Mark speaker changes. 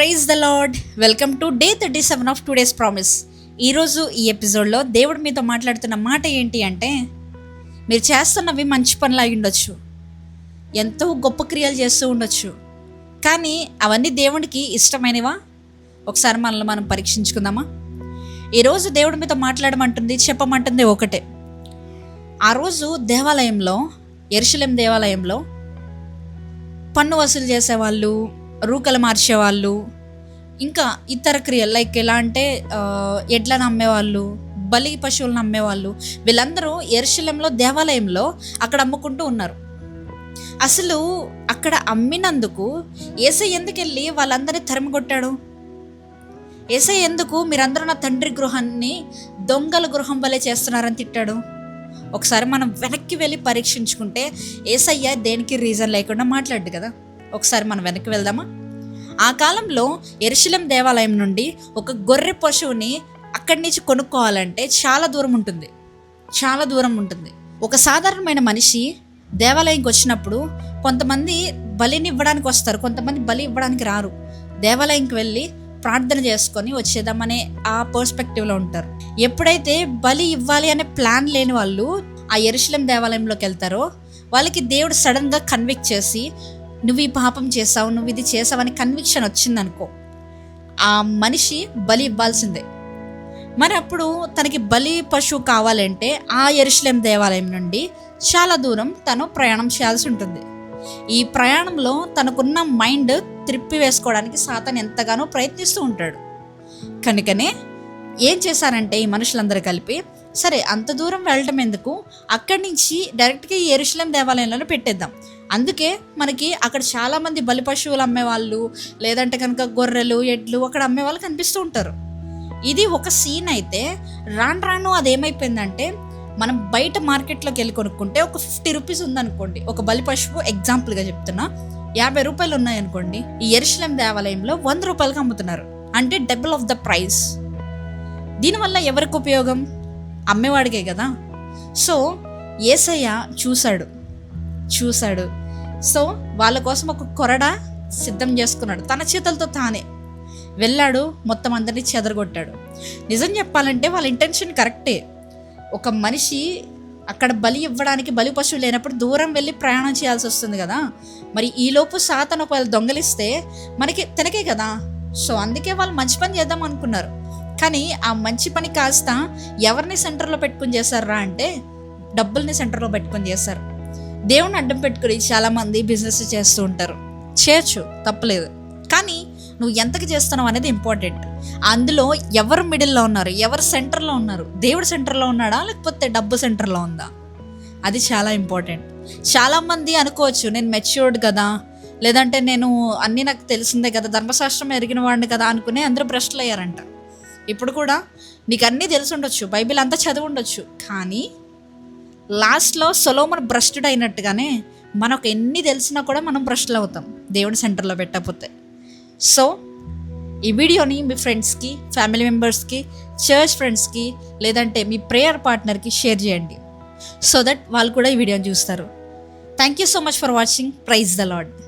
Speaker 1: Praise the lord. Welcome to day 37 of today's promise. ఈరోజు ఈ ఎపిసోడ్లో దేవుడు మీతో మాట్లాడుతున్న మాట ఏంటి అంటే, మీరు చేస్తున్నవి మంచి పనులు అయి ఉండొచ్చు, ఎంతో గొప్ప క్రియలు చేస్తూ ఉండొచ్చు, కానీ అవన్నీ దేవుడికి ఇష్టమైనవా? ఒకసారి మనల్ని మనం పరీక్షించుకుందామా? ఈరోజు దేవుడు మీతో మాట్లాడమంటుంది, చెప్పమంటుంది ఒకటే. ఆ రోజు దేవాలయంలో, యెరూషలేము దేవాలయంలో పన్ను వసూలు చేసేవాళ్ళు, రూకలు మార్చేవాళ్ళు, ఇంకా ఇతర క్రియలు లైక్ ఎలా అంటే ఎడ్లను అమ్మేవాళ్ళు, బలి పశువులను అమ్మేవాళ్ళు, వీళ్ళందరూ యెరూషలేములో దేవాలయంలో అక్కడ అమ్ముకుంటూ ఉన్నారు. అసలు అక్కడ అమ్మినందుకు యేసయ్య ఎందుకు వెళ్ళి వాళ్ళందరినీ తరిమికొట్టాడు? యేసయ్య ఎందుకు మీరందరూ నా తండ్రి గృహాన్ని దొంగల గృహం వలె చేస్తున్నారని తిట్టాడు? ఒకసారి మనం వెనక్కి వెళ్ళి పరీక్షించుకుంటే యేసయ్య దేనికి రీజన్ లేకుండా మాట్లాడు కదా. ఒకసారి మనం వెనక్కి వెళ్దామా? ఆ కాలంలో యెరూషలేము దేవాలయం నుండి ఒక గొర్రె పశువుని అక్కడి నుంచి కొనుక్కోవాలంటే చాలా దూరం ఉంటుంది. ఒక సాధారణమైన మనిషి దేవాలయంకి వచ్చినప్పుడు కొంతమంది బలిని ఇవ్వడానికి వస్తారు, కొంతమంది బలి ఇవ్వడానికి రారు. దేవాలయంకి వెళ్ళి ప్రార్థన చేసుకొని వచ్చేద్దామనే ఆ పర్స్పెక్టివ్లో ఉంటారు. ఎప్పుడైతే బలి ఇవ్వాలి అనే ప్లాన్ లేని వాళ్ళు ఆ యెరూషలేము దేవాలయంలోకి వెళ్తారో, వాళ్ళకి దేవుడు సడన్గా కన్విక్ట్ చేసి, నువ్వు ఈ పాపం చేసావు, నువ్వు ఇది చేసావు అని కన్విక్షన్ వచ్చిందనుకో, ఆ మనిషి బలి ఇవ్వాల్సిందే. మరి అప్పుడు తనకి బలి పశువు కావాలంటే ఆ యెరూషలేము దేవాలయం నుండి చాలా దూరం తను ప్రయాణం చేయాల్సి ఉంటుంది. ఈ ప్రయాణంలో తనకున్న మైండ్ త్రిప్పి వేసుకోవడానికి సాతాను ఎంతగానో ప్రయత్నిస్తూ ఉంటాడు. కనుకనే ఏం చేశారంటే ఈ మనుషులందరూ కలిపి, సరే అంత దూరం వెళ్ళటం ఎందుకు, అక్కడి నుంచి డైరెక్ట్గా ఈ యెరూషలేము దేవాలయంలోనే పెట్టేద్దాం. అందుకే మనకి అక్కడ చాలామంది బలి పశువులు అమ్మేవాళ్ళు, లేదంటే కనుక గొర్రెలు, ఎడ్లు అక్కడ అమ్మేవాళ్ళు కనిపిస్తూ ఉంటారు. ఇది ఒక సీన్ అయితే, రాను అదేమైపోయిందంటే, మనం బయట మార్కెట్లోకి వెళ్ళి కొనుక్కుంటే ఒక 50 రూపీస్ ఉందనుకోండి, ఒక బలి పశువు ఎగ్జాంపుల్గా చెప్తున్నా, 50 రూపాయలు ఉన్నాయనుకోండి, ఈ యెరూషలేము దేవాలయంలో 100 రూపాయలకి అమ్ముతున్నారు. అంటే డబుల్ ఆఫ్ ద ప్రైస్. దీనివల్ల ఎవరికి ఉపయోగం? అమ్మేవాడికే కదా. సో యేసయ్య చూశాడు. సో వాళ్ళ కోసం ఒక కొరడా సిద్ధం చేసుకున్నాడు. తన చేతులతో తానే వెళ్ళాడు, మొత్తం అందరినీ చెదరగొట్టాడు. నిజం చెప్పాలంటే వాళ్ళ ఇంటెన్షన్ కరెక్టే. ఒక మనిషి అక్కడ బలి ఇవ్వడానికి బలి పశువు లేనప్పుడు దూరం వెళ్ళి ప్రయాణం చేయాల్సి వస్తుంది కదా. మరి ఈలోపు సాతాను ఒకవేళ దొంగలిస్తే తనకే కదా. సో అందుకే వాళ్ళు మంచి పని చేద్దాం అనుకున్నారు. కానీ ఆ మంచి పని కాస్త ఎవరిని సెంటర్లో పెట్టుకుని చేశారా అంటే, డబ్బుల్ని సెంటర్లో పెట్టుకుని చేశారు. దేవుని అడ్డం పెట్టుకుని చాలామంది బిజినెస్ చేస్తూ ఉంటారు. చేయొచ్చు, తప్పలేదు. కానీ నువ్వు ఎంతకి చేస్తున్నావు అనేది ఇంపార్టెంట్. అందులో ఎవరు మిడిల్లో ఉన్నారు, ఎవరు సెంటర్లో ఉన్నారు? దేవుడు సెంటర్లో ఉన్నాడా, లేకపోతే డబ్బు సెంటర్లో ఉందా? అది చాలా ఇంపార్టెంట్. చాలామంది అనుకోవచ్చు, నేను మెచ్యూర్డ్ కదా, లేదంటే నేను అన్నీ నాకు తెలిసిందే కదా, ధర్మశాస్త్రం ఎరిగిన వాడిని కదా అనుకుని అందరూ భ్రష్టులు అయ్యారంట. ఇప్పుడు కూడా నీకు అన్నీ తెలిసి ఉండొచ్చు, బైబిల్ అంతా చదివి ఉండొచ్చు, కానీ లాస్ట్లో సొలొమోను భ్రష్టుడు అయినట్టుగానే మనకు ఎన్ని తెలిసినా కూడా మనం భ్రష్టులు అవుతాం దేవుని సెంటర్లో పెట్టకపోతే. సో ఈ వీడియోని మీ ఫ్రెండ్స్కి, ఫ్యామిలీ మెంబర్స్కి, చర్చ్ ఫ్రెండ్స్కి, లేదంటే మీ ప్రేయర్ పార్ట్నర్కి షేర్ చేయండి, సో దట్ వాళ్ళు కూడా ఈ వీడియోని చూస్తారు. Thank you so much for watching. Praise the lord.